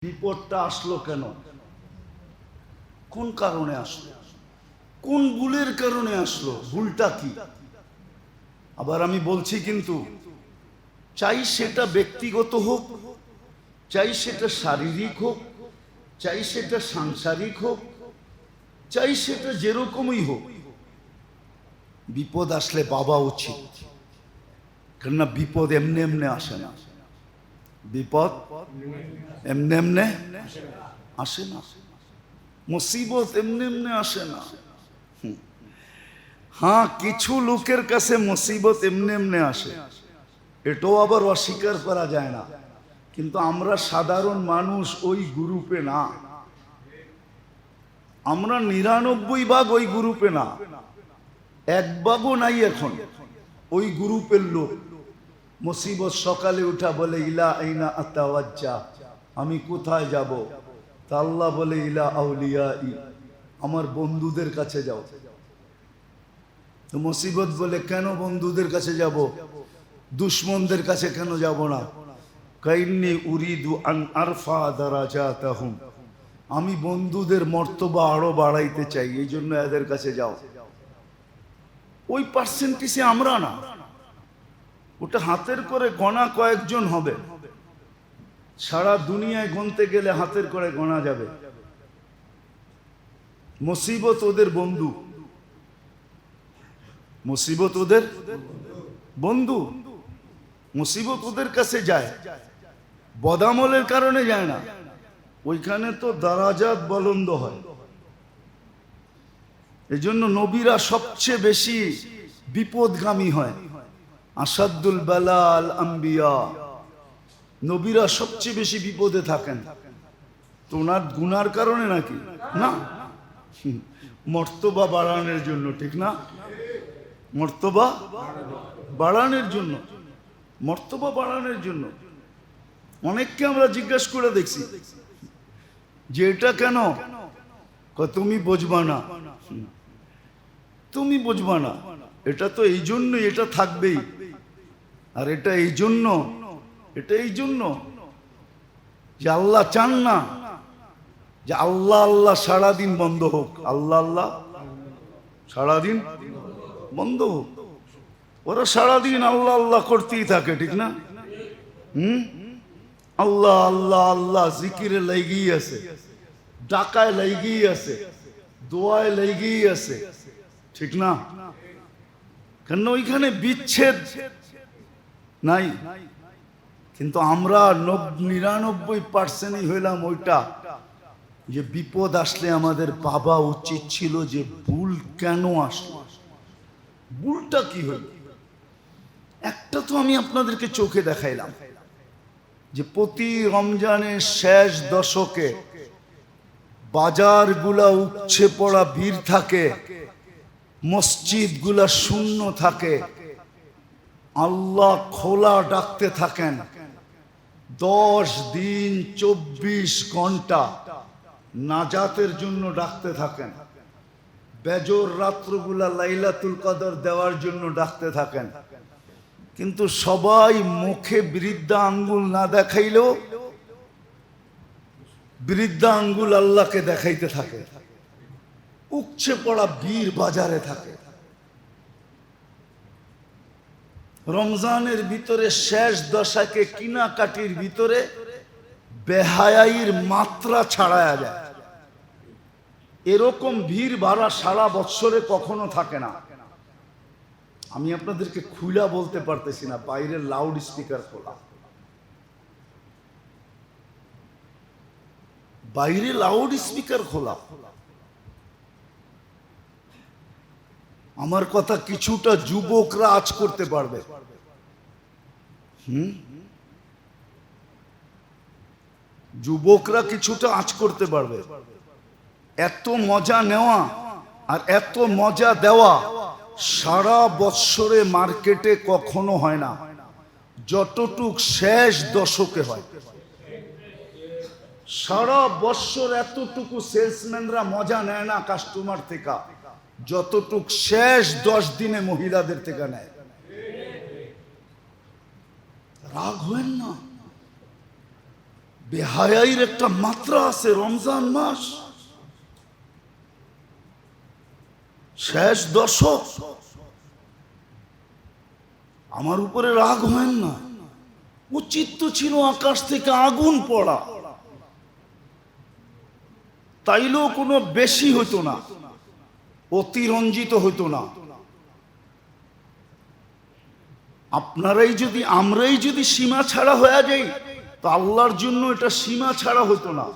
বিপদটা আসলো কেন, কোন কারণে আসলো, কোন ভুলের কারণে আসলো, ভুলটা কি? আবার আমি বলছি কিন্তু চাই সেটা ব্যক্তিগত হোক, চাই সেটা শারীরিক হোক, চাই সেটা সাংসারিক হোক, চাই সেটা যেরকমই হোক, বিপদ আসলে পাওয়া উচিত। কেননা বিপদ এমনি এমনি আসে না, বিপদ এমনি এমনি আসে না, মুসিবত এমনি এমনি আসে না। হ্যাঁ, কিছু লোকের কাছে মুসিবত এমনি এমনি আসে, এটাও আবার অস্বীকার করা যায় না, কিন্তু আমরা সাধারণ মানুষ ওই গ্রুপে না, আমরা 99 ভাগ ওই গ্রুপে না, 1 ভাগও নাই এখন ওই গ্রুপের লোক। মুসিবত সকালে উঠা বলে ইলা আইনা আতাওয়াজ্জা, আমি কোথায় যাব? তা আল্লাহ বলে ইলা আউলিয়াই, আমার বন্ধুদের কাছে যাও। তো মুসিবত বলে কেন বন্ধুদের কাছে যাব, দুশ্মনদের কাছে কেন যাব না? কাইন্নি উরিদু আন আরফা দারাজাতাহুম, আমি বন্ধুদের মর্তবা আরো বাড়াইতে চাই, এই জন্য এদের কাছে যাও। ওই পার্সেন্টেজে আমরা না, ওটা হাতের করে গোনা কয়েকজন হবে, সারা দুনিয়ায় গুনতে গেলে হাতের করে গোনা যাবে। মুসিবত ওদের বন্ধু, মুসিবত ওদের বন্ধু, মুসিবত ওদের কাছে যায়, বদামলের কারণে যায় না, ওইখানে তো দারাজাত বুলন্দ হয়। এই জন্য নবীরা সবচেয়ে বেশি বিপদগামী হয়, আসাদুল বালাল আম্বিয়া, নবীরা সবচেয়ে বেশি বিপদে থাকেন। তো ওনার গুনার কারণে নাকি না, মর্তবা বাড়ানোর জন্য, ঠিক না? মর্তবা বাড়ানোর জন্য, মর্তবা বাড়ানোর জন্য। অনেককে আমরা জিজ্ঞাসা করে দেখছি যে এটা কেন, তুমি বুঝবা না, তুমি বুঝবা না, এটা তো এই জন্য, এটা থাকবেই, আর এটা এই জন্য, এটা এই জন্য যে আল্লাহ চান না যে আল্লাহ আল্লাহ সারাদিন বন্ধ হোক, আল্লাহ আল্লাহ সারাদিন বন্ধ হোক। ওরা সারাদিন আল্লাহ আল্লাহ করতেই থাকে, ঠিক না? আল্লাহ আল্লাহ আল্লাহ জিকিরে লেগেই আছে, ডাকায় লেগেই আছে, দোয়ায় লেগেই আছে, ঠিক না? কেন ওইখানে বিচ্ছেদ নাই। কিন্তু আমরা 99% হইলাম ওইটা, যে বিপদ আসলে আমাদের ভাবা উচিত ছিল যে ভুল কেন আসলো, ভুলটা কি হল। একটা তো আমি আপনাদেরকে চোখে দেখাইলাম যে প্রতি রমজানের শেষ দশকে বাজারগুলা উপচে পড়া ভিড় থাকে, মসজিদগুলা শূন্য থাকে, আল্লাহ খোলা ডাকতে থাকেন 10 দিন 24 ঘন্টা নাজাতের জন্য ডাকতে থাকেন, বেজর রাত্রগুলা লাইলাতুল কদর দেওয়ার জন্য ডাকতে থাকেন। কিন্তু সবাই মুখে বৃদ্ধা আঙ্গুল না দেখাইলেও বৃদ্ধা আঙ্গুল আল্লাহকে দেখাইতে থাকে, উপচে পড়া ভিড় বাজারে থাকে। রমজানের ভিতরে শেষ দশাকে কিনাকাটির ভিতরে বেহায়াইর মাত্রা ছাড়ায়া যায়, এরকম ভিড় ভাড়া সারা বছরে কখনো থাকে না। আমি আপনাদেরকে খুলা বলতে পারতেছি না, বাইরে লাউড স্পিকার খোলা, বাইরে লাউড স্পিকার খোলা। আমার কথা কিছুটা যুবকরা আজ করতে পারবে, যুবকরা কিছুটা আজ করতে পারবে। এত মজা নেওয়া আর এত মজা দেওয়া সারা বৎসরে মার্কেটে কখনো হয় না, যতটুক শেষ দশকে হয়। সারা বৎসর এতটুকু সেলসম্যানরা মজা নেয় না কাস্টমার থেকে, যতটুক শেষ 10 দিনে মহিলাদের থেকে নেয়। রাগ হবেন না, বেহায়াইর একটা মাত্রা আছে। রমজান মাস শেষ দশক, আমার উপরে রাগ হয় না। উচিত তো ছিল আকাশ থেকে আগুন পড়া, তাইলেও কোনো বেশি হইতো না, অতিরঞ্জিত হইতো না। আমরাই যদি সীমা ছাড়া হয়ে যাই, তো আল্লাহর জন্য এটা সীমা ছাড়া হইতো না।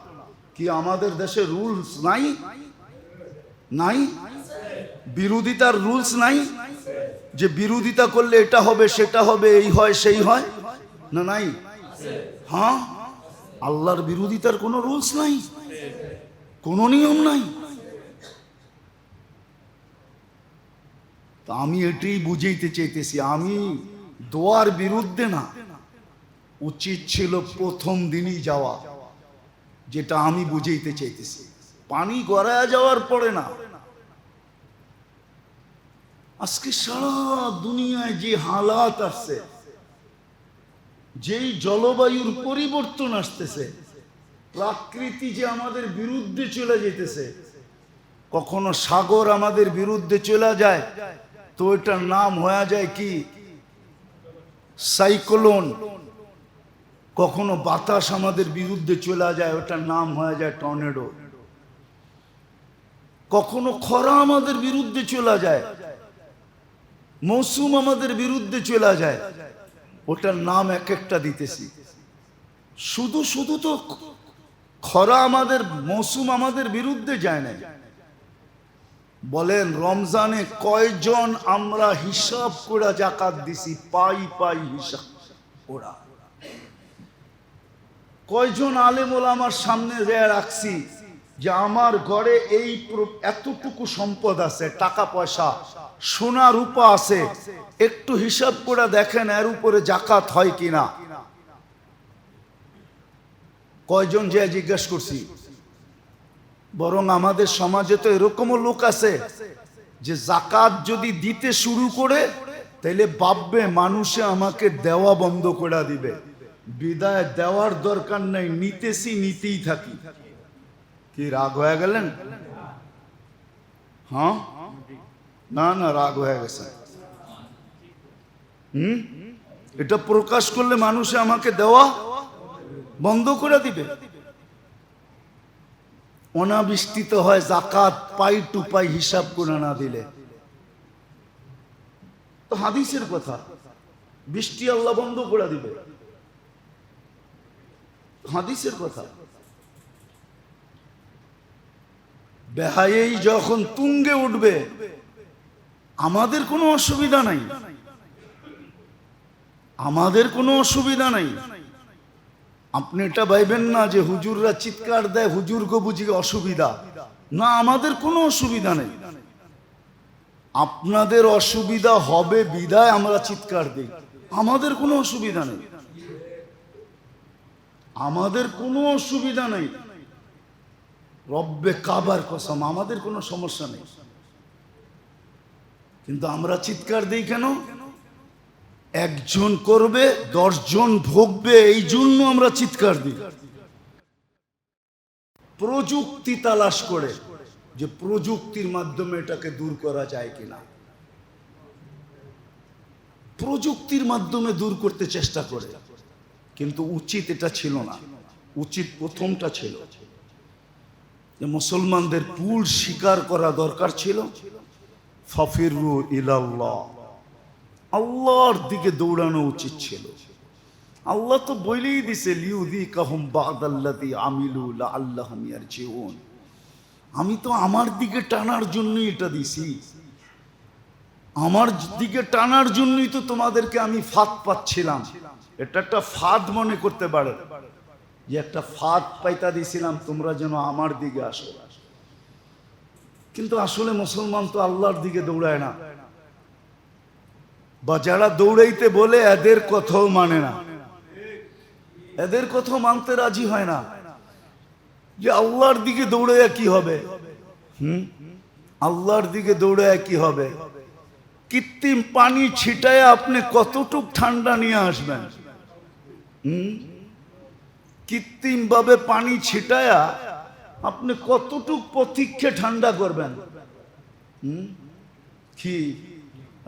কি আমাদের দেশে রুলস নাই? নাই? বিরোধিতার রুলস নাই? যে বিরোধিতা করলে এটা হবে, সেটা হবে, এই হয়, সেই হয় না? নাই? হ্যাঁ, আল্লাহর বিরোধিতার কোনো রুলস নাই, কোনো নিয়ম নাই। তো আমি এটাই বুঝাইতে চাইতেছি, আমি দোয়ার বিরুদ্ধে না। উচিত ছিল প্রথম দিনই যাওয়া, যেটা আমি বুঝাইতে চাইতেছি। পানি গড়ায় যাওয়ার পরে না। আজকে সারা দুনিয়ায় যে হালাত আসছে, যেই জলবায়ুর পরিবর্তন আসতেছে, প্রকৃতি যে আমাদের বিরুদ্ধে চলে যেতেছে, কখনো সাগর আমাদের বিরুদ্ধে চলে যায় তো এটার নাম হয়ে যায় কি? সাইক্লোন। কখনো বাতাস আমাদের বিরুদ্ধে চলে যায়, ওটার নাম হয়ে যায় টর্নেডো। কখনো খরা আমাদের বিরুদ্ধে চলে যায়, মৌসুম আমাদের বিরুদ্ধে চলে যায়, ওটার নাম এক একটা দিতেছি। শুধু শুধু তো খরা আমাদের, মৌসুম আমাদের বিরুদ্ধে যায় না। বলেন রমজানে কয়জন আমরা হিসাব করে জাকাত দিছি? পাই পাই হিসাব ওরা। কয়জন আলেম ওলামার সামনে রাখছি যে আমার ঘরে এই এতটুকু সম্পদ আছে, টাকা পয়সা, সোনা রূপা আছে, একটু হিসাব করে দেখেন এর উপরে জাকাত হয় কিনা। কয়জন যে জিজ্ঞেস করছি। বরং আমাদের সমাজে তো এরকমও লোক আছে যে জাকাত যদি দিতে শুরু করে তাহলে ভাববে মানুষে আমাকে দেওয়া বন্ধ করে দিবে, বিদায় দেওয়ার দরকার নাই, নিতেছি, নিতেই থাকি। কি রাগ হয়ে গেলেন? হ্যাঁ, না না, রাগ হয়ে গেছে। এটা প্রকাশ করলে মানুষে আমাকে দেওয়া বন্ধ করে দিবে। অনাবৃষ্টিত হয় জাকাত পাই টু পাই হিসাব করে না দিলে। তো হাদিসের কথা, বৃষ্টি আল্লাহ বন্ধ করে দিবে, হাদিসের কথা। বেহায়েই যখন তুঙ্গে উঠবে আমাদের কোনো অসুবিধা নাই, আমাদের কোনো অসুবিধা নাই। আপনি এটা ভাইবেন না যে হুজুররা চিৎকার দেয় হুজুরকে বুঝি অসুবিধা না, আমাদের কোনো অসুবিধা নেই। আপনাদের অসুবিধা হবে বিদায় আমরা চিৎকার দিই, আমাদের কোনো অসুবিধা নেই, আমাদের কোনো অসুবিধা নেই। রব্বে কাবার কসম, আমাদের কোনো সমস্যা নেই। কিন্তু আমরা চিৎকার দিই কেন? একজন করবে 10 জন ভোগবে, এই জন্য আমরা চিৎকার দিই। প্রযুক্তি তালাশ করে যে প্রযুক্তির মাধ্যমে এটাকে দূর করা যায় কিনা, প্রযুক্তির মাধ্যমে দূর করতে চেষ্টা করে। কিন্তু উচিত এটা ছিল না। উচিত প্রথমটা ছিল যে মুসলমানদের ভুল স্বীকার করা দরকার ছিল। ফাফিরু ইলাল্লাহ, আল্লাহর দিকে দৌড়ানো উচিত ছিল। আল্লাহ তো বলেই দিছে লিউযিকাহুম বা'দাল্লাযী আমিলু লাআল্লাহুম ইয়ারজিউন। আমি তো আমার দিকে টানার জন্যই এটা দিছি, আমার দিকে টানার জন্যই তো তোমাদেরকে আমি ফাঁদ পাচ্ছিলাম। এটা একটা ফাঁদ মনে করতে পারে যে একটা ফাঁদ পাইতা দিছিলাম তোমরা যেন আমার দিকে আসো। কিন্তু আসলে মুসলমান তো আল্লাহর দিকে দৌড়ায় না, বা যারা দৌড়াইতে বলে এদের কথাও মানে না, এদের কথা মানতে রাজি হয় না। যে আল্লাহর দিকে দৌড়াইয়া কি হবে? আল্লাহর দিকে দৌড়াইয়া কি হবে? কৃত্রিম পানি ছিটায় আপনি কতটুক ঠান্ডা নিয়ে আসবেন? কৃত্রিম ভাবে পানি ছিটায়া আপনি কতটুক প্রতীক্ষে ঠান্ডা করবেন? কি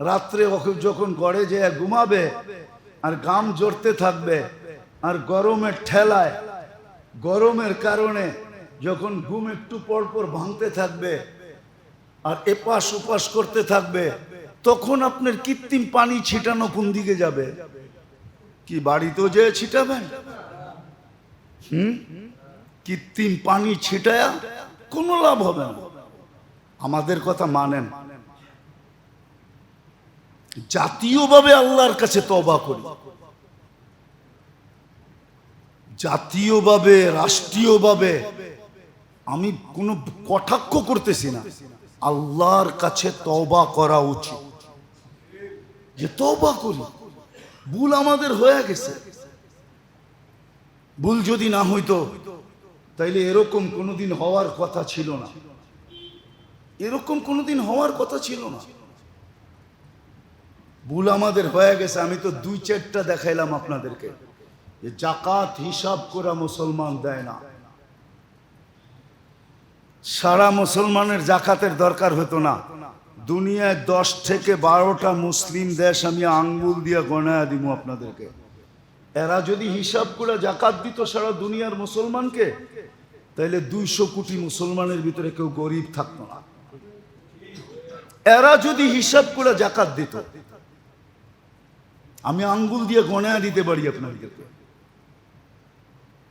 রাত্রে যখন গড়ে যেয়ে ঘুমাবে আর ঘাম ঝরতে থাকবে আর গরমের ঠেলায়, গরমের কারণে যখন ঘুম একটু পর পর ভাঙতে থাকবে আর এপাশ ওপাশ করতে থাকবে, তখন আপনার কৃত্রিম পানি ছিটানো কোন দিকে যাবে? কি বাড়িতেও যেয়ে ছিটাবেন? কৃত্রিম পানি ছিটায়া কোনো লাভ হবে না। আমাদের কথা মানেন। জাতীয়ভাবে আল্লাহর কাছে তওবা করি, জাতীয়ভাবে রাষ্ট্রীয়ভাবে। আমি কোনো কটাক্ষ করতেছি না, আল্লাহর কাছে তওবা করা উচিত। যে তওবা করি, ভুল আমাদের হয়ে গেছে। ভুল যদি না হইতো তাইলে এরকম কোনোদিন হওয়ার কথা ছিল না, এরকম কোনোদিন হওয়ার কথা ছিল না। ভুল আমাদের হয়ে গেছে। আমি তো 2-4টা দেখাইলাম আপনাদেরকে যে জাকাত হিসাব করা মুসলমান দেয় না। সারা মুসলমানের জাকাতের দরকার হতো না। দুনিয়ায় 10 থেকে 12টা মুসলিম দেশ আমি আঙ্গুল দিয়ে গণায়া দিব আপনাদেরকে। এরা যদি হিসাব করে জাকাত দিত সারা দুনিয়ার মুসলমানকে, তাইলে 200 কোটি মুসলমানের ভিতরে কেউ গরিব থাকতো না। এরা যদি হিসাব করে জাকাত দিত, আমি আঙ্গুল দিয়ে গণায়া দিতে পারি আপনাদেরকে।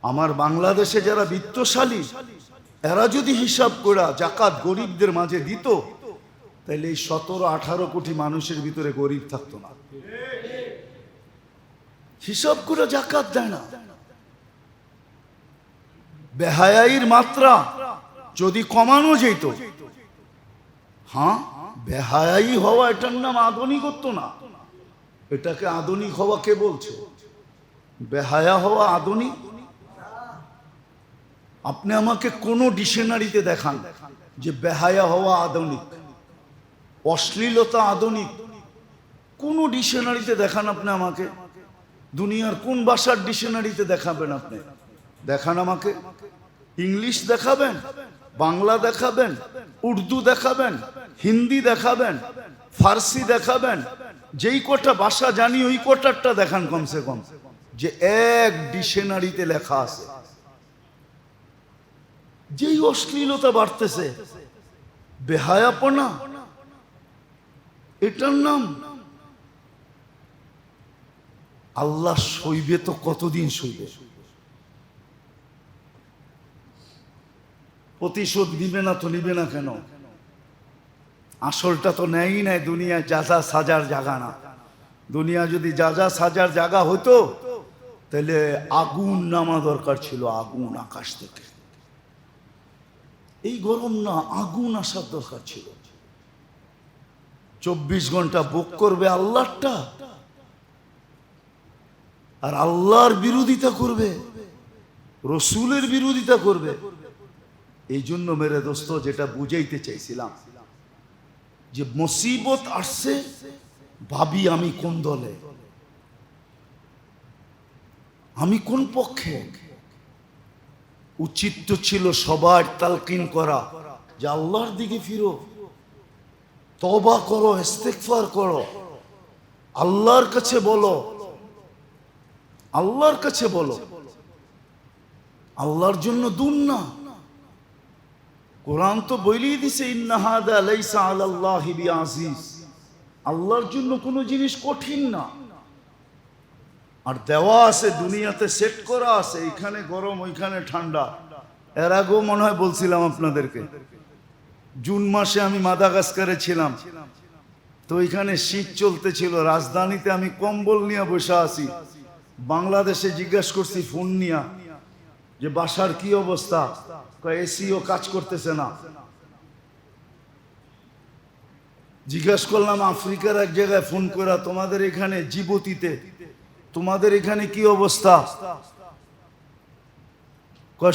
আমার বাংলাদেশে যারা বিত্তশালী, এরা যদি হিসাব করে জাকাত গরিবদের মাঝে দিত, তাহলে এই 17-18 কোটি মানুষের ভিতরে গরিব থাকতো না। হিসাব করে জাকাত দেয় না। বেহায়াইর মাত্রা যদি কমানো যেত, হ্যাঁ, বেহায়াই হওয়া এটার নাম আধুনিকত্ব না। এটাকে আধুনিক হওয়া কে বলছে? বেহায়া হওয়া আধুনিক? আপনি আমাকে কোন ডিকশনারিতে দেখান যে বেহায়া হওয়া আধুনিক, অশ্লীলতা আধুনিক? কোন ডিকশনারিতে দেখান আপনি আমাকে। দুনিয়ার কোন ভাষার ডিকশনারিতে দেখাবেন আপনি? দেখান আমাকে। ইংলিশ দেখাবেন, বাংলা দেখাবেন, উর্দু দেখাবেন, হিন্দি দেখাবেন, ফার্সি দেখাবেন। যেই কটা ভাষা জানি ওই কটারটা দেখান কমসে কম, যে এক ডিকশনারিতে লেখা আছে। যেই অশ্লীলতা বাড়তেছে, বেহায়াপনা, এটার নাম আল্লাহ সইবে তো কতদিন সইবে? প্রতিশোধ নিবে না তো নিবে না কেন? আসলটা তো নেয়ই নাই। দুনিয়া যা যা সাজার জায়গা না। দুনিয়া যদি যা যা সাজার জায়গা হতো, তাহলে আগুন নামা দরকার ছিল, আগুন আকাশ থেকে। এই গরম না, আগুন আসার দরকার ছিল। 24 ঘন্টা বুক করবে আল্লাহটা, আর আল্লাহর বিরোধিতা করবে, রসুলের বিরোধিতা করবে। এই জন্য মেরে দোস্ত, যেটা বুঝাইতে চাইছিলাম, যে মুসিবত আসছে, ভাবি আমি কোন দলে, আমি কোন পক্ষে। উচিত তো ছিল সবার তালকিন করা যে আল্লাহর দিকে ফিরো, তওবা করো, ইস্তেগফার করো, আল্লাহর কাছে বলো, আল্লাহর কাছে বলো। আল্লাহর জন্য দূর না। কোরআন তো বলেই দিছে, ইন্না হাদা লাইসা আলাল্লাহি বিআজিজ। আল্লাহর জন্য কোনো জিনিস কঠিন না। আর দেওয়া আছে, দুনিয়াতে সেট করা আছে, এখানে গরম ওইখানে ঠান্ডা। এর আগেও মনে হয় বলছিলাম আপনাদেরকে, জুন মাসে আমি মাদাগাস্কারে ছিলাম, তো ওইখানে শীত চলতেছিল। রাজধানীতে আমি কম্বল নিয়ে বসে আছি। বাংলাদেশে জিজ্ঞাসা করছি ফোন নিয়া যে বাসার কি অবস্থা, এসিও কাজ করতেছে না। জিজ্ঞাসা করলাম আফ্রিকার এক জায়গায় ফোন করা, তোমাদের এখানে জিবুতিতে, তোমাদের এখানে কি অবস্থা?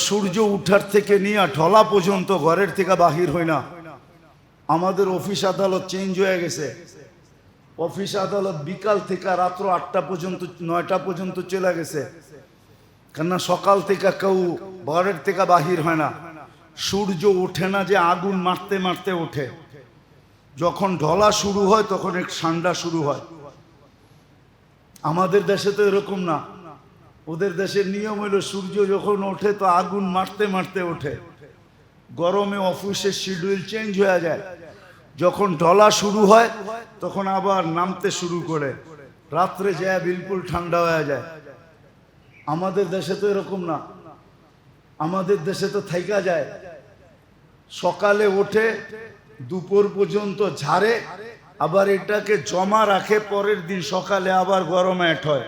সূর্য উঠার থেকে নিয়ে ঢলা পর্যন্ত ঘরের থেকে বাহির হয় না। আমাদের অফিস আদালত চেঞ্জ হয়ে গেছে। অফিস আদালত বিকাল থেকে রাত্র 8টা পর্যন্ত, 9টা পর্যন্ত চলে গেছে। কেননা সকাল থেকে কেউ ঘরের থেকে বাহির হয় না, সূর্য ওঠে না যে আগুন মারতে মারতে ওঠে, যখন ঢলা শুরু হয় তখন এক ঠান্ডা শুরু হয়। আমাদের দেশে তো এরকম না, ওদের দেশের নিয়ম হলো সূর্য যখন ওঠে তো আগুন মারতে মারতে ওঠে। গরমে অফিসের শিডিউল চেঞ্জ হয়ে যায়, যখন ঢলা শুরু হয় তখন আবার নামতে শুরু করে, রাত্রে যায় বিলকুল ঠান্ডা হয়ে যায়। আমাদের দেশে তো এরকম না, আমাদের দেশে তো থাইকা যায়, সকালে ওঠে দুপুর পর্যন্ত ঝাড়ে, আবার এটাকে জমা রাখে, পরের দিন সকালে আবার গরম অ্যাট হয়।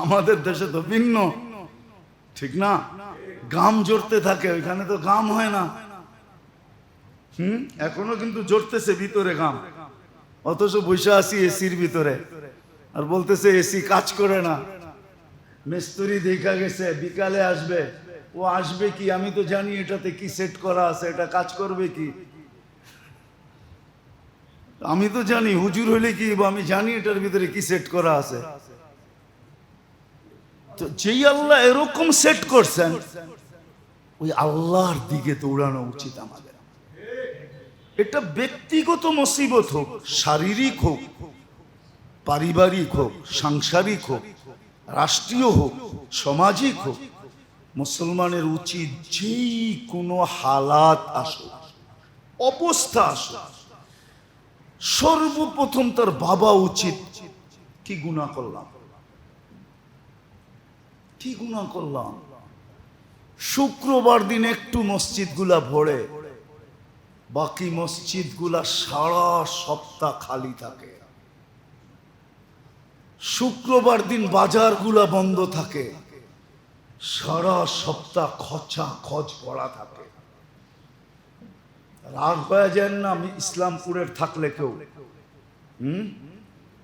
আমাদের দেশে তো ভিন্ন, ঠিক না? গাম জড়তে থাকে, ওইখানে তো গাম হয় না। এখনো কিন্তু জড়তেছে ভিতরে গাম, অথচ বসে আছি এসির ভিতরে আর বলতেছে এসি কাজ করে না। মিস্ত্রি দেখা গেছে বিকালে আসবে, ও আসবে কি আমি তো জানি এটাতে কি সেট করা আছে, এটা কাজ করবে কি আমি তো জানি, হুজুর হইলে কি আমি জানি এটার ভিতরে কি সেট করা আছে। তো যেই আল্লাহ এরকম সেট করছেন, ওই আল্লাহর দিকে দৌড়ানো উচিত আমাদের। এটা ব্যক্তিগত মুসিবত হোক, শারীরিক হোক, পারিবারিক হোক, সাংসারিক হোক, রাষ্ট্রীয় হোক, সামাজিক হোক, মুসলমানের উচিত যেই কোনো হালাত আসুক, অবস্থা আসুক, সর্বপ্রথম তার ভাবা উচিত কি গুনাহ করলাম, কি গুনাহ করলাম। শুক্রবার দিন একটু মসজিদগুলা ভরে, বাকি মসজিদগুলা সারা সপ্তাহ খালি থাকে। শুক্রবার দিন বাজারগুলা বন্ধ থাকে, সারা সপ্তাহ খচা খচ পড়া থাকে। রাগ হয়ে যায় না আমি ইসলামপুরের থাকলে কেউ?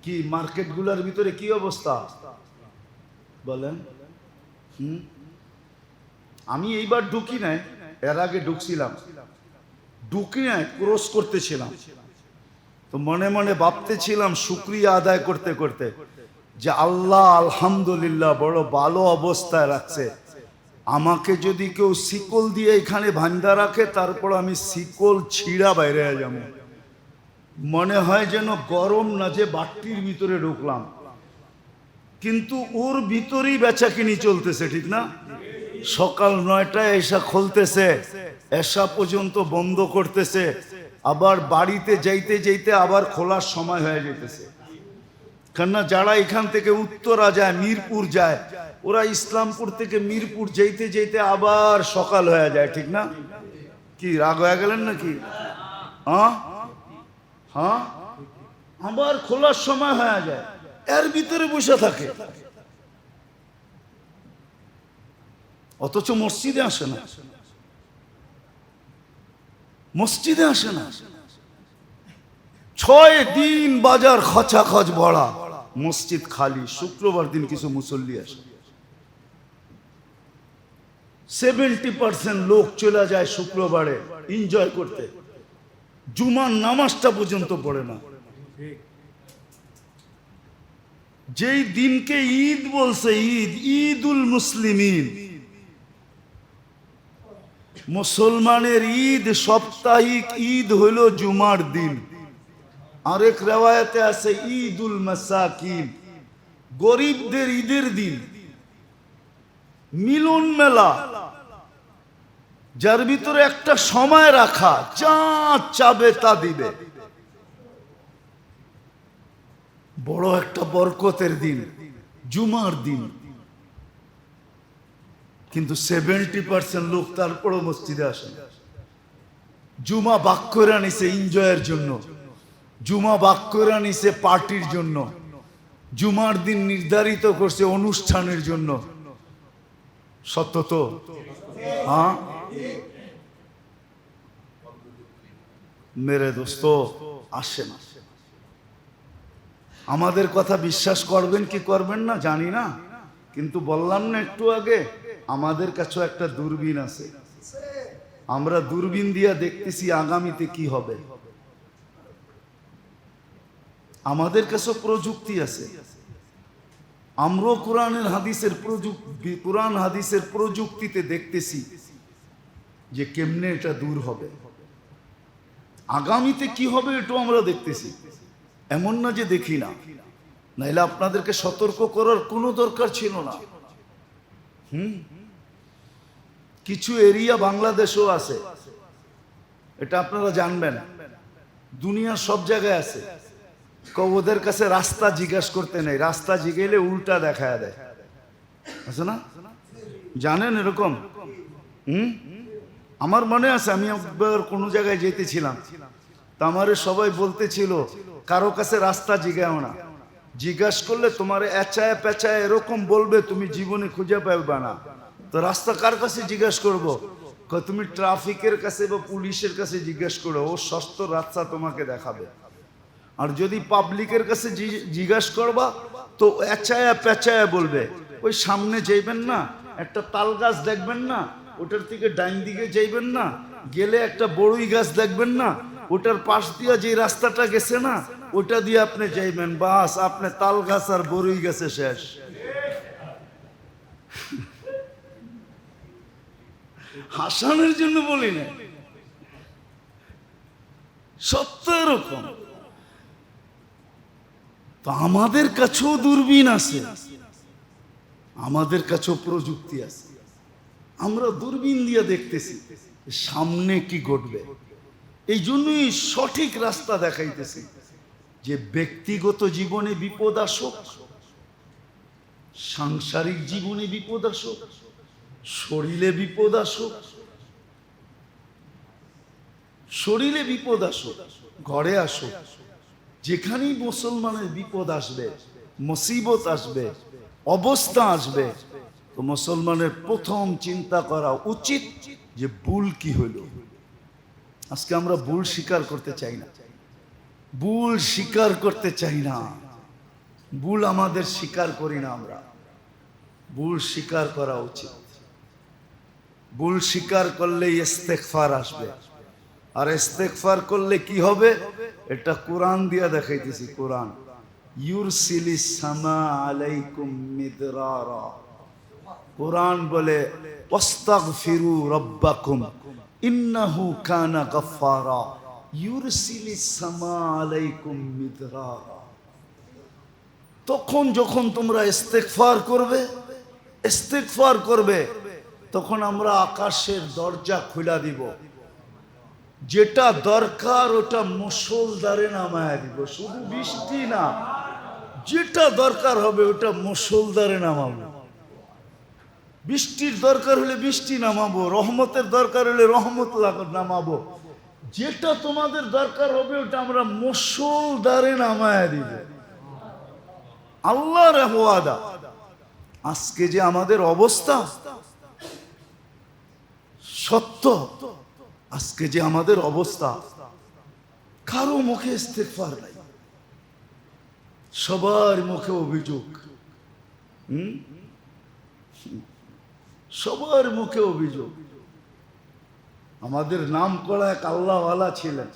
কি মার্কেটগুলোর ভিতরে কি অবস্থা বলেন? আমি এইবার ঢুকি নাই, এর আগে ঢুকছিলাম, ঢুকি নাই ক্রস করতেছিলাম, তো মনে মনে ভাবতেছিলাম শুকরিয়া আদায় করতে করতে যে আল্লাহ আলহামদুলিল্লাহ বড় ভালো অবস্থায় রাখছে। আমাকে যদি কেউ শিকল দিয়ে এখানে বাঁধা রাখে, তারপর আমি শিকল ছিঁড়া বাইরে যাব, মনে হয় যেন গরম না যে বাটির ভিতরে ঢুকলাম। কিন্তু ওর ভিতরেই বেচাকিনি চলতেছে, ঠিক না? সকাল 9টায় এসা খুলতেছে, এসা পর্যন্ত বন্ধ করতেছে, আবার বাড়িতে যাইতে যাইতে আবার খোলার সময় হয়ে যেতেছে। কেননা যারা এখান থেকে উত্তরা যায়, মিরপুর যায়, ওরা ইসলামপুর থেকে মিরপুর যাইতে যাইতে আবার সকাল হয়ে যায়, ঠিক না? কি রাগ হয়ে গেলেন নাকি? হ্যাঁ হ্যাঁ, আবার খোলার সময় হয়ে যায়, এর ভিতরে বসে থাকে, অথচ মসজিদে আসে না, মসজিদে আসে না। 6 দিন বাজার খচাখচ ভরা, মসজিদ খালি। শুক্রবার দিন কিছু মুসল্লি আসে, 70% লোক চলে যায় শুক্রবারে এনজয় করতে, জুমার নামাজটা পর্যন্ত পড়ে না। যেই দিনকে ঈদ বলছে, ঈদ, ঈদুল মুসলিমিন, মুসলমানের ঈদ, সাপ্তাহিক ঈদ হইল জুমার দিন। আরেক রেওয়ায়েতে আছে ঈদুল মাসাকিন, গরিবদের ঈদের দিন, মিলন মেলা, যার ভিতরে একটা সময় রাখা, যা চাবে তা দিবে, বড় একটা বরকতের দিন, জুমার দিন। কিন্তু 70% লোক তারপরও মসজিদে আসে না। জুমা বাক্যরা নিছে এনজয়ের জন্য, জুমা বাক্যরা নিছে পার্টির জন্য, জুমার দিন নির্ধারিত করছে অনুষ্ঠানের জন্য। সত্য তো? হ্যাঁ মেরে দোস্ত, আসে না। আমাদের কথা বিশ্বাস করবেন কি করবেন না জানি না, কিন্তু বললাম না একটু আগে, আমাদের কাছেও একটা দূরবীন আছে। আমরা দূরবীন দিয়া দেখতেছি আগামীতে কি হবে। আমাদের কাছেও প্রযুক্তি আছে, আমরাও কোরআন হাদিসের প্রযুক্তিতে দেখতেছি যে কেমনে এটা দূর হবে, আগামীতে কি হবে এটাও আমরা দেখতেছি। এমন না যে দেখি না, নাইলে আপনাদেরকে সতর্ক করার কোনো দরকার ছিল না। কিছু এরিয়া বাংলাদেশও আছে, এটা আপনারা জানবেন, দুনিয়ার সব জায়গায় আছে। ওদের কাছে রাস্তা জিজ্ঞাসা করতে নেই, রাস্তা জিগেলে উল্টা দেখায় দেয়, আছে না? জানেন এরকম? আমার মনে আছে আমি একবার কোনো জায়গায় যেতেছিলাম, তা আমারে সবাই বলতেছিল কারো কাছে রাস্তা জিগাও না, জিজ্ঞাসা করলে তোমার এচায় পেঁচায় এরকম বলবে তুমি জীবনে খুঁজে পাবে না। তো রাস্তা কার কাছে জিজ্ঞাসা করবো? তুমি ট্রাফিকের কাছে বা পুলিশের কাছে জিজ্ঞাসা করো, ও সস্ত রাস্তা তোমাকে দেখাবে। আর যদি পাবলিকের কাছে জিজ্ঞাসা করবা তো এচায়া পেঁচায়া বলবে। ওই সামনে যাইবেন না, একটা তাল গাছ দেখবেন না, ওটার থেকে ডাইন দিকে যাইবেন না, গেলে একটা বড়ই গাছ দেখবেন না, ওটার পাশ দিয়ে যে রাস্তাটা গেছে না ওটা দিয়ে আপনি যাইবেন, বাস আপনি তাল গাছ আর বড়ই গাছে শেষ। হাসানের জন্য বলি না, সত্য এরকম। তো আমাদের কাছেও দূরবীন আছে, আমাদের কাছেও প্রযুক্তি আছে, আমরা দূরবীন দিয়ে দেখতেছি সামনে কি ঘটবে। এই জন্যই সঠিক রাস্তা দেখাইতেছি যে ব্যক্তিগত জীবনে বিপদ আসুক, সাংসারিক জীবনে বিপদ আসুক, শরীরে বিপদ আসুক, শরীরে বিপদ আসুক, ঘরে আসুক, যেখানেই মুসলমানের বিপদ আসবে, মুসিবত আসবে, অবস্থা আসবে, তো মুসলমানের প্রথম চিন্তা করা উচিত যে ভুল কি হলো। আজকে আমরা ভুল স্বীকার করতে চাই না, ভুল স্বীকার করতে চাই না, ভুল আমাদের স্বীকার করি না আমরা। ভুল স্বীকার করা উচিত। ভুল স্বীকার করলে ইস্তেগফার আসবে, আর ইস্তেগফার করলে কি হবে এটা কোরআন দিয়া দেখাইতেছি। কোরআন ইউরসিলিস সামা আলাইকুম মিদরারা, কোরআন বলে ওয়াস্তাগফিরু রাব্বাকুম ইন্নাহু কানা গফফারা ইউরসিলিস সামা আলাইকুম মিদরারা। তখন যখন তোমরা ইস্তেগফার করবে তখন আমরা আকাশের দরজা খুলে দিব, যেটা দরকার ওটা মুষলধারে নামায় দিব, শুধু বৃষ্টি না, যেটা দরকার হবে ওটা মুষলধারে নামাবো। বৃষ্টির দরকার হলে বৃষ্টি নামাবো, রহমতের দরকার হলে রহমত নামাবো, যেটা তোমাদের দরকার হবে ওটা আমরা মুষলধারে নামায় দিব। আল্লাহর ওয়াদা। আজকে যে আমাদের অবস্থা সত্য, আজকে যে আমাদের অবস্থা, কারো মুখে ইস্তেগফার নাই, সবার মুখে অভিযোগ, সবার মুখে অভিযোগ। আমাদের নাম করা এক আল্লাহওয়ালা ছিলেন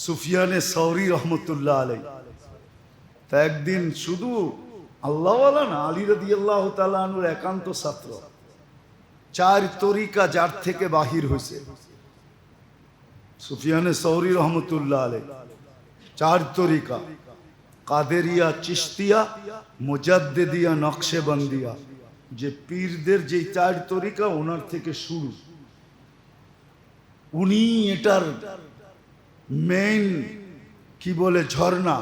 সুফিয়ানে সৌরি রহমতুল্লাহ আলাই। তা একদিন শুধু আল্লাহওয়ালা না, আলী রাদিয়াল্লাহু তাআলা আনহুর একান্ত ছাত্র, 4 তরিকা যার থেকে বাহির হয়েছে সুফিয়ানে সৌরি রহমতুল্লাহ আলাই। 4 তরিকা, কাদেরিয়া, চিশতিয়া, মুজাদ্দিদিয়া, নকশেবন্দিয়া, যে পীরদের যে 4 তরিকা ওনার থেকে শুরু। উনি এটার মেইন কি বলে ঝর্ণা।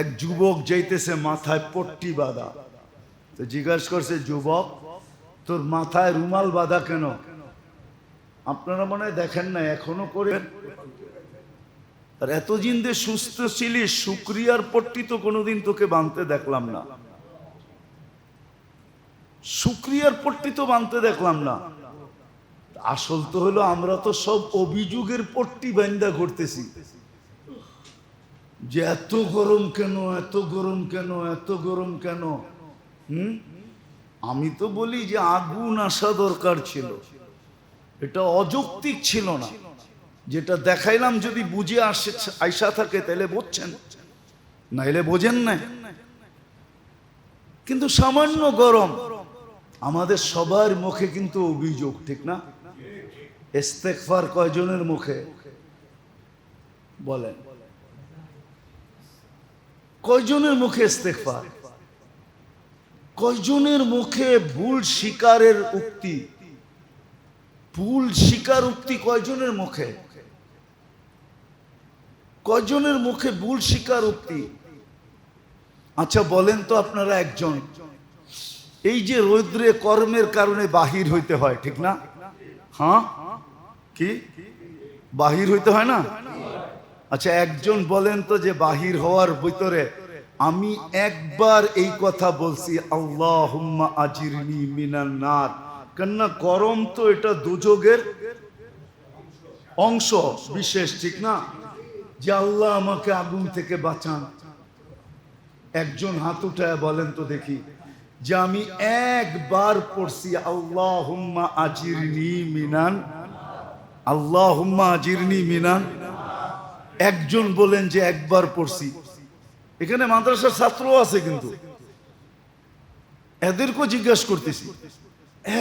এক যুবক যাইতেছে মাথায় পট্টি বাঁধা, তো জিজ্ঞাসা করছে, যুবক তোর মাথায় রুমাল বাঁধা কেন? আপনারা মনে হয় দেখেন না, এখনো করেন। আর এতদিন যে সুস্থ ছিলি, শুকরিয়ার পট্টি তো কোনোদিন তোকে বাঁধতে দেখলাম না, শুকরিয়ার পট্টি তো বাঁধতে দেখলাম না। আসল তো হলো আমরা তো সব অভিযোগের পট্টি বাঁধা ঘুরতেছি, যে এত গরম কেন, এত গরম কেন, এত গরম কেন। আমি তো বলি যে আগুন আসা দরকার ছিল, এটা অযৌক্তিক ছিল না। যেটা দেখাইলাম যদি বুঝে আইসা থাকে তাহলে বুঝছেন নাইলে বোঝেন না। কিন্তু সামান্য গরম, আমাদের সবার মুখে কিন্তু অভিযোগ, ঠিক না? ইস্তেগফার কয়জনের মুখে বলেন? কয়জনের মুখে ইস্তেগফার? কয়জনের মুখে ভুল স্বীকারের উক্তি? ভুল স্বীকার উক্তি কয়জনের মুখে? কয়জনের মুখে ভুল স্বীকার উক্তি? আচ্ছা বলেন তো আপনারা একজন, এই যে রৌদ্রে কর্মের কারণে বাহির হইতে হয়, ঠিক না? হ্যাঁ, কি বাহির হইতে হয় না? আচ্ছা একজন বলেন তো যে বাহির হওয়ার ভিতরে আমি একবার এই কথা বলছি, আল্লাহুম্মা আজিরনি মিনান নার, কেননা গরম তো এটা দুযোগের অংশ বিশেষ, ঠিক না? যে আল্লাহ আমাকে আগুন থেকে বাঁচান। একজন হাত উঠায় বলেন তো দেখি যে আমি একবার পড়ছি আল্লাহুম্মা আজিরনি মিনান, আল্লাহুম্মা আজিরনি মিনান। একজন বলেন যে একবার পড়ছি। এখানে মাদ্রাসার ছাত্র আছে, কিন্তু এদেরকেও জিজ্ঞাসা করতেছি,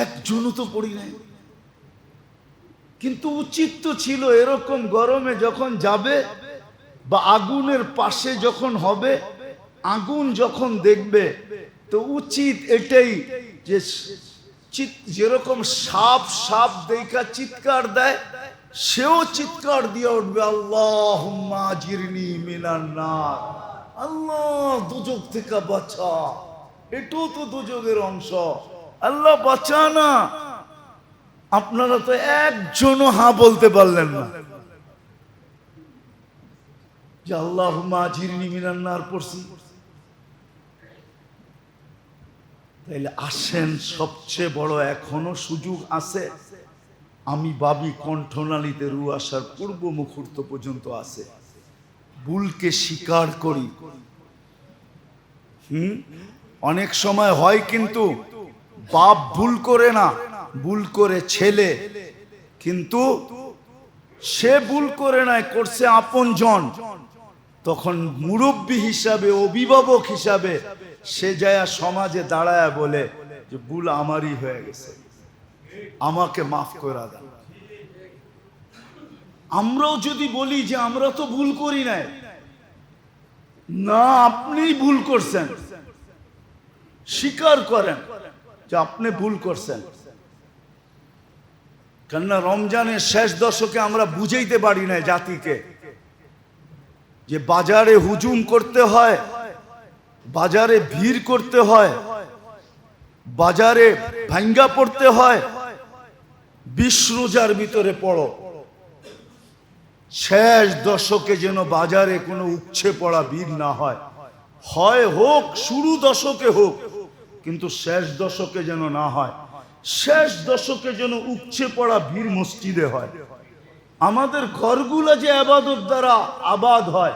একজনও তো পড়ি নাই। কিন্তু উচিত তো ছিল এরকম গরমে যখন যাবে বা আগুনের পাশে যখন হবে, আগুন যখন দেখবে, তো উচিত এটাই যে যেরকম সাপ সাপ দেখা চিৎকার দেয়, সেও চিৎকার দিয়ে উঠবে আল্লাহুম্মা আজিরনি মিনান নার, আল্লাহ দুজক থেকে বাঁচা। এটাও তো দুজকের অংশ, আল্লাহ বাঁচা না। আপনারা তো একজনও হ্যাঁ বলতে পারলেন না যে আল্লাহুম্মা আজিরনি মিনান নার পড়ছি। তাইলে আসেন, সবচেয়ে বড় এখনো সুযোগ আছে। আমি ভাবি কণ্ঠনালীতে রু আসার পূর্ব মুহূর্ত পর্যন্ত আছে। ভুলকে স্বীকার করি। অনেক সময় হয় কিন্তু বাপ ভুল করে না, ভুল করে ছেলে, কিন্তু সে ভুল করে নাই, করছে আপনজন। তখন মুরব্বী হিসাবে, অভিভাবক হিসাবে সে যায় সমাজে দাঁড়ায় বলে যে ভুল আমারই হয়ে গেছে, আমাকে মাফ করে দেন। আমরাও যদি বলি যে আমরা তো ভুল করি নাই, না আপনি ভুল করছেন, স্বীকার করেন যে আপনি ভুল করছেন। কেননা রমজানের শেষ দশকে আমরা বুঝাইতে পারি না জাতিকে যে বাজারে হুজুম করতে হয়, বাজারে ভিড় করতে হয়, বাজারে ভাঙ্গা পড়তে হয়। 20 রোজার ভিতরে পড়ো, শেষ দশকে যেন বাজারে কোনো উপচে পড়া ভিড় না হয়। হয় হোক, শুরু দশকে হোক, কিন্তু শেষ দশকে যেন না হয়। শেষ দশকে যেন উপচে পড়া ভিড় মসজিদে হয়। আমাদের ঘরগুলা যে আবাদত দ্বারা আবাদ হয়,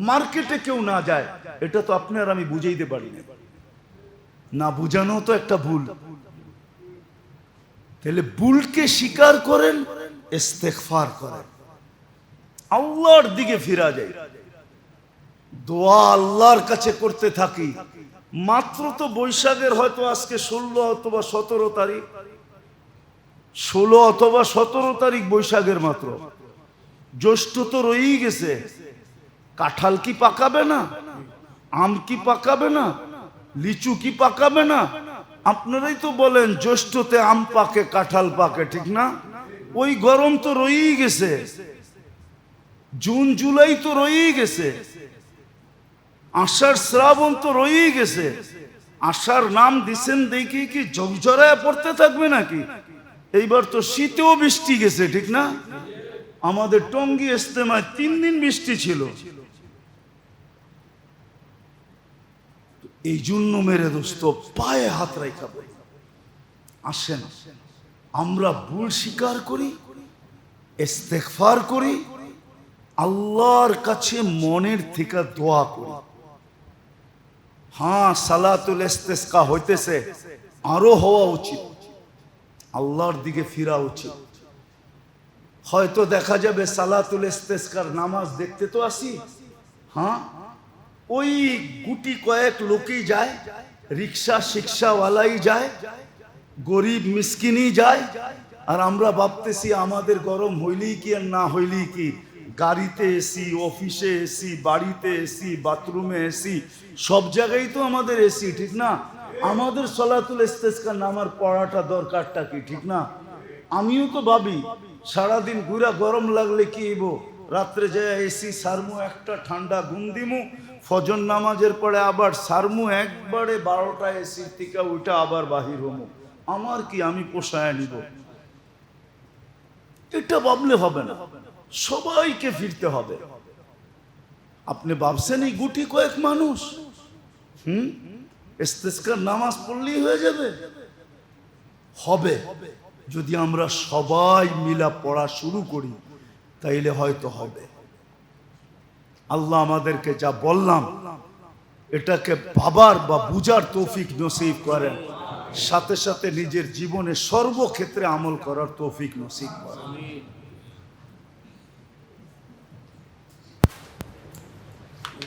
মার্কেটে কেউ না যায়, এটা তো আপনার আমি বুঝাইতে পারি না। না বুঝানো তো একটা ভুল। তাহলে ভুলকে স্বীকার করেন, ইস্তেগফার করেন, আল্লাহর দিকে ফিরা যায়, দোয়া আল্লাহর কাছে করতে থাকি। মাত্র তো বৈশাখের হয়তো আজকে 16 অথবা 17 তারিখ, 16 অথবা 17 তারিখ বৈশাখের মাত্র। জ্যৈষ্ঠ তো রয়েই গেছে। কাঁঠাল কি পাকাবে না? আম কি পাকাবে না? লিচু কি পাকাবে না? আপনারাই তো বলেন জ্যৈষ্ঠতে আম পাকে, কাঁঠাল পাকে, ঠিক না? ওই গরম তো রয়েই গেছে। জুন জুলাই তো রয়েই গেছে। আষাঢ় শ্রাবণ তো রয়েই গেছে। আষাঢ় নাম দিচ্ছেন দেখি কি ঝরঝরায় পড়তে থাকবে নাকি? এইবার তো শীতেও বৃষ্টি গেছে, ঠিক না? আমাদের টঙ্গী ইজতেমায় 3 দিন বৃষ্টি ছিল। এই জন্য মেরে দোস্ত পায়ে হাত রাখা বলি, আসেন আমরা ভুল স্বীকার করি, ইস্তেগফার করি, আল্লাহর কাছে মনের থেকে দোয়া করি। হ্যাঁ, সালাতুল ইস্তিসকা হইতেছে, আরো হওয়া উচিত, আল্লাহর দিকে ফিরা উচিত। হয়তো দেখা যাবে সালাতুল ইস্তিসকার নামাজ দেখতে তো আসি, হ্যাঁ, ওই গুটি কয়েক লোকই যায়, রিক্সা শিক্ষাওয়ালাই যায়, গরিব মিসকিনই যায়। আর আমরা ভাবতেছি আমাদের গরম হইলেই কি আর না হইলেই কি, গাড়িতে এসি, অফিসে এসি, বাড়িতে এসি, বাথরুমে এসি, সব জায়গায় তো আমাদের এসি, ঠিক না? আমাদের সলাতুল ইস্তেসকা নামার পড়াটা দরকারটা কি, ঠিক না? আমিও তো ভাবি সারাদিন ঘুরা গরম লাগলে কি হইব, রাত্রে যায় এসি সারমু, একটা ঠান্ডা ঘুম দিমু, ফজর নামাজের পরে আবার সারমু, একবারে 12টা এসির থেকে ওইটা আবার বাহির হমু। আমার কি, আমি পোষায় নিব? এটা ভাবলে হবে না, সবাইকে ফিরতে হবে। আপনি ভাবছেন এই গুটি কয়েক মানুষ ইস্তেসকার নামাজ পড়লেই হয়ে যাবে? হবে যদি আমরা সবাই মিলা পড়া শুরু করি, তাইলে হয়তো হবে। আল্লাহ আমাদেরকে যা বললাম এটাকে ভাবার বা বুঝার তৌফিক নসিব করেন, সাথে সাথে নিজের জীবনে সর্বক্ষেত্রে আমল করার তৌফিক নসিব করেন।